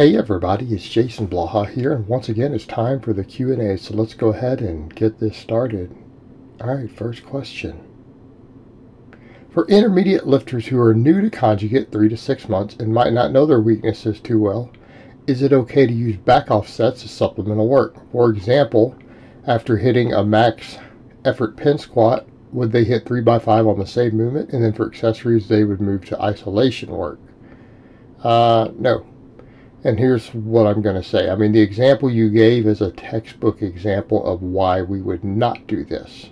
Hey everybody, it's Jason Blaha here, and once again it's time for the Q&A, so let's go ahead and get this started. Alright, first question. For intermediate lifters who are new to conjugate 3 to 6 months and might not know their weaknesses too well, is it okay to use back offsets as supplemental work? For example, after hitting a max effort pin squat, would they hit 3x5 on the same movement, and then for accessories they would move to isolation work? No. And here's what I'm going to say. I mean, the example you gave is a textbook example of why we would not do this.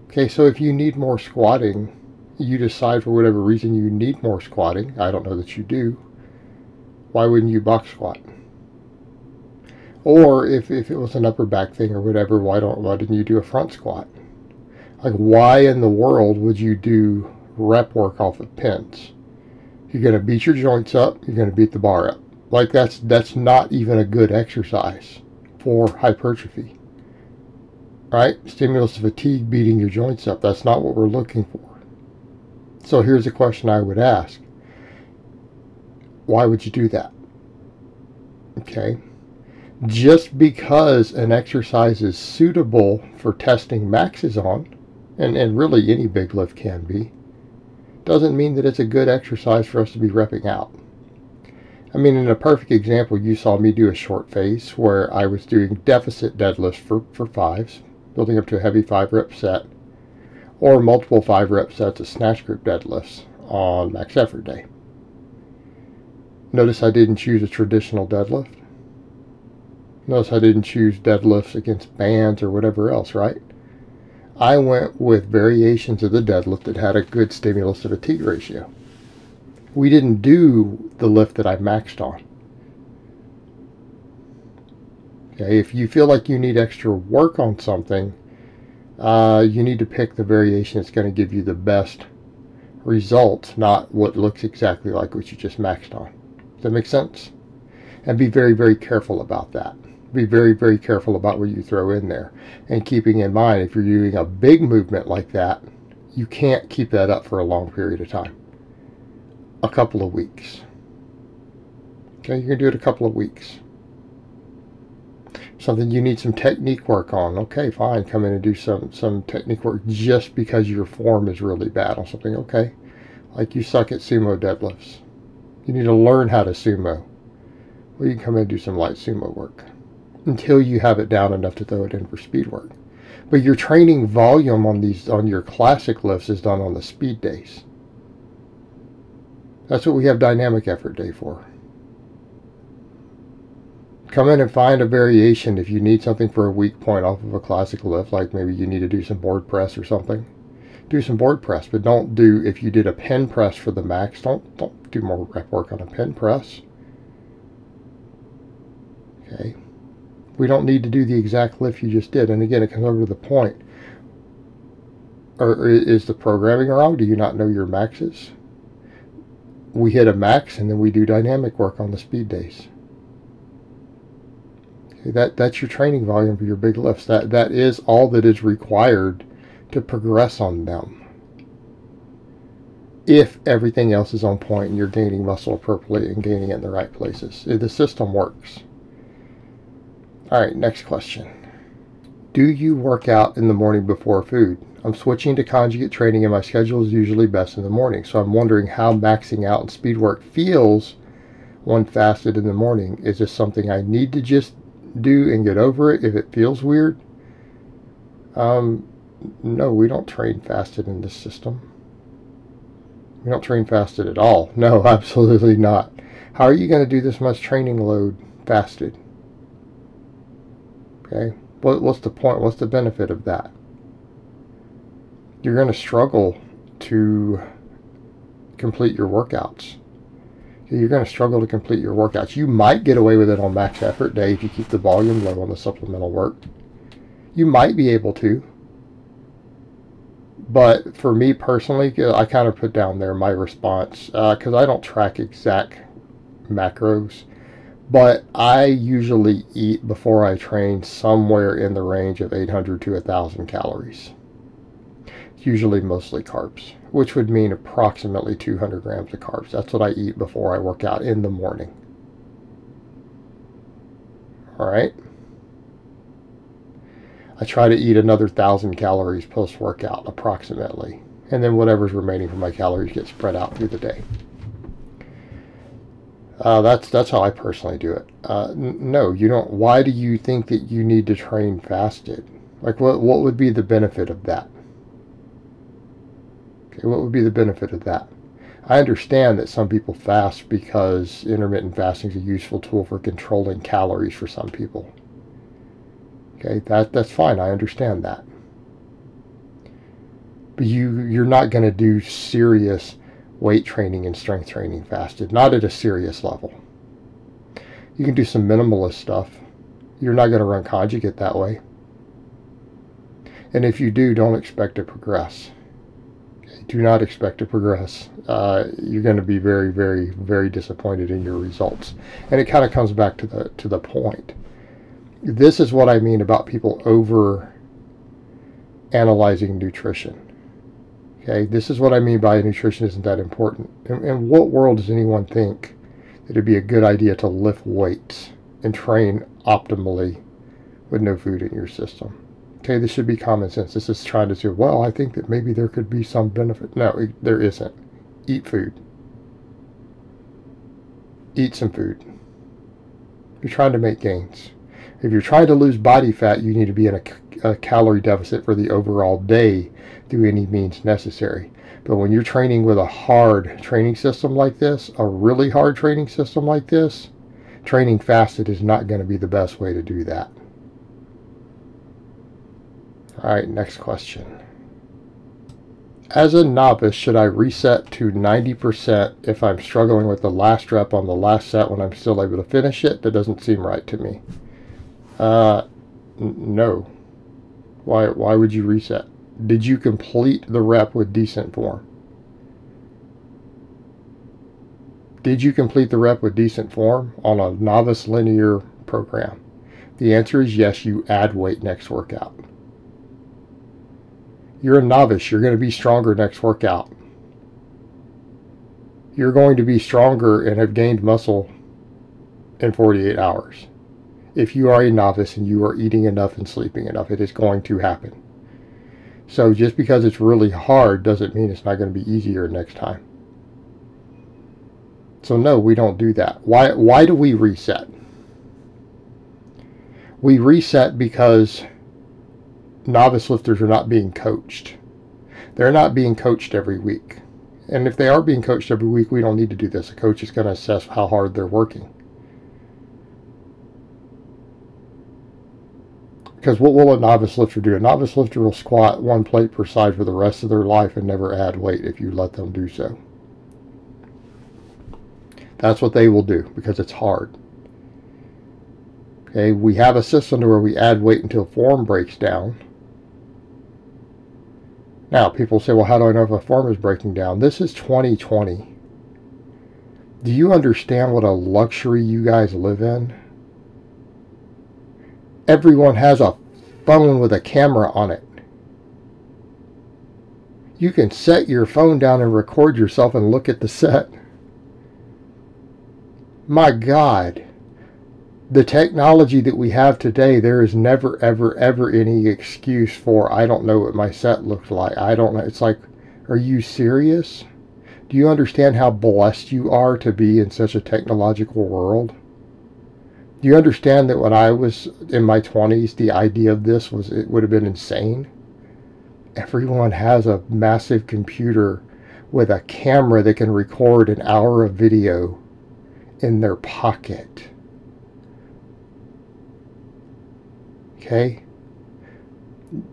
Okay, so if you need more squatting, you decide for whatever reason you need more squatting. I don't know that you do. Why wouldn't you box squat? Or if it was an upper back thing or whatever, why didn't you do a front squat? Like, why in the world would you do rep work off of pins? You're going to beat your joints up. You're going to beat the bar up. Like, that's not even a good exercise for hypertrophy, right? Stimulus to fatigue, beating your joints up. That's not what we're looking for. So here's a question I would ask. Why would you do that? Okay. Just because an exercise is suitable for testing maxes on, and really any big lift can be, doesn't mean that it's a good exercise for us to be repping out. I mean, in a perfect example, you saw me do a short phase where I was doing deficit deadlifts for fives, building up to a heavy 5-rep set, or multiple 5-rep sets of snatch group deadlifts on max effort day. Notice I didn't choose a traditional deadlift. Notice I didn't choose deadlifts against bands or whatever else, right? I went with variations of the deadlift that had a good stimulus to fatigue ratio. We didn't do the lift that I maxed on. Okay, if you feel like you need extra work on something, you need to pick the variation that's going to give you the best results, not what looks exactly like what you just maxed on. Does that make sense? And be very, very careful about that. Be very, very careful about what you throw in there. And keeping in mind, if you're doing a big movement like that, you can't keep that up for a long period of time. A couple of weeks. Okay, you can do it a couple of weeks. Something you need some technique work on. Okay, fine, come in and do some technique work just because your form is really bad on something. Okay, like you suck at sumo deadlifts. You need to learn how to sumo. Well, you can come in and do some light sumo work until you have it down enough to throw it in for speed work. But your training volume on your classic lifts is done on the speed days. That's what we have dynamic effort day for. Come in and find a variation if you need something for a weak point off of a classic lift, like maybe you need to do some board press or something. Do some board press, but don't do, if you did a pin press for the max, don't do more rep work on a pin press. Okay. We don't need to do the exact lift you just did. And again, it comes over to the point. Or is the programming wrong? Do you not know your maxes? We hit a max and then we do dynamic work on the speed days. Okay, that's your training volume for your big lifts. That is all that is required to progress on them. If everything else is on point and you're gaining muscle appropriately and gaining it in the right places. The system works. Alright, next question. Do you work out in the morning before food? I'm switching to conjugate training and my schedule is usually best in the morning, so I'm wondering how maxing out and speed work feels when fasted in the morning. Is this something I need to just do and get over it if it feels weird? No, we don't train fasted in this system. We don't train fasted at all. No, absolutely not. How are you going to do this much training load fasted? Okay, what's the point? What's the benefit of that? You're going to struggle to complete your workouts. You're going to struggle to complete your workouts. You might get away with it on max effort day if you keep the volume low on the supplemental work. You might be able to. But for me personally, I kind of put down there my response because I don't track exact macros. But I usually eat before I train somewhere in the range of 800 to 1,000 calories. Usually mostly carbs, which would mean approximately 200 grams of carbs. That's what I eat before I work out in the morning. All right. I try to eat another 1,000 calories post-workout, approximately. And then whatever's remaining from my calories gets spread out through the day. That's how I personally do it. No, you don't. Why do you think that you need to train fasted? Like, what would be the benefit of that? Okay, what would be the benefit of that? I understand that some people fast because intermittent fasting is a useful tool for controlling calories for some people. Okay, that's fine. I understand that. But you're not going to do serious weight training and strength training fasted. Not at a serious level. You can do some minimalist stuff. You're not going to run conjugate that way. And if you do, don't expect to progress. Okay, do not expect to progress. You're going to be very, very, very disappointed in your results. And it kind of comes back to the point. This is what I mean about people over analyzing nutrition. Okay, this is what I mean by nutrition isn't that important. In what world does anyone think that it'd be a good idea to lift weights and train optimally with no food in your system? Okay, this should be common sense. This is trying to say, well, I think that maybe there could be some benefit. No, there isn't. Eat food. Eat some food. You're trying to make gains. If you're trying to lose body fat, you need to be in a calorie deficit for the overall day through any means necessary. But when you're training with a hard training system like this, a really hard training system like this, training fasted is not going to be the best way to do that. All right, next question. As a novice, should I reset to 90% if I'm struggling with the last rep on the last set when I'm still able to finish it? That doesn't seem right to me. No. Why would you reset? Did you complete the rep with decent form? Did you complete the rep with decent form on a novice linear program? The answer is yes, you add weight next workout. You're a novice, you're going to be stronger next workout. You're going to be stronger and have gained muscle in 48 hours. If you are a novice and you are eating enough and sleeping enough, it is going to happen. So just because it's really hard doesn't mean it's not going to be easier next time. So no, we don't do that. Why do we reset? We reset because novice lifters are not being coached. They're not being coached every week. And if they are being coached every week, we don't need to do this. A coach is going to assess how hard they're working. Because what will a novice lifter do? A novice lifter will squat one plate per side for the rest of their life and never add weight if you let them do so. That's what they will do because it's hard. Okay, we have a system where we add weight until form breaks down. Now, people say, well, how do I know if a form is breaking down? This is 2020. Do you understand what a luxury you guys live in? Everyone has a phone with a camera on it. You can set your phone down and record yourself and look at the set. My God, the technology that we have today, there is never, ever, ever any excuse for, I don't know what my set looks like. I don't know. It's like, are you serious? Do you understand how blessed you are to be in such a technological world? Do you understand that when I was in my 20s, the idea of this was, it would have been insane? Everyone has a massive computer with a camera that can record an hour of video in their pocket. Okay?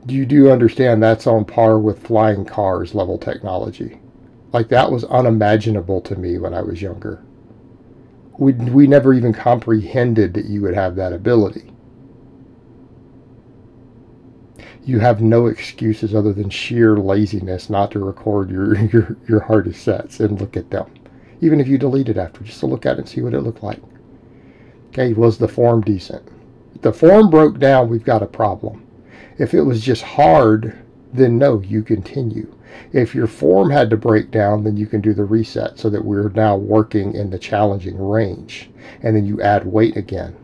You do understand that's on par with flying cars level technology. Like, that was unimaginable to me when I was younger. We never even comprehended that you would have that ability. You have no excuses other than sheer laziness not to record your hardest sets and look at them. Even if you delete it after, just to look at it and see what it looked like. Okay, was the form decent? If the form broke down, we've got a problem. If it was just hard, then no, you continue. If your form had to break down, then you can do the reset so that we're now working in the challenging range. And then you add weight again.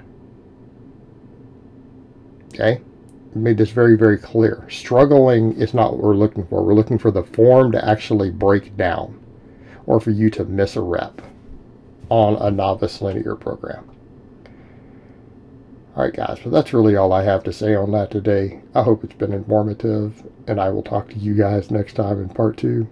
Okay? Made this very, very clear. Struggling is not what we're looking for. We're looking for the form to actually break down, or for you to miss a rep on a novice linear program. Alright guys, so that's really all I have to say on that today. I hope it's been informative, and I will talk to you guys next time in part 2.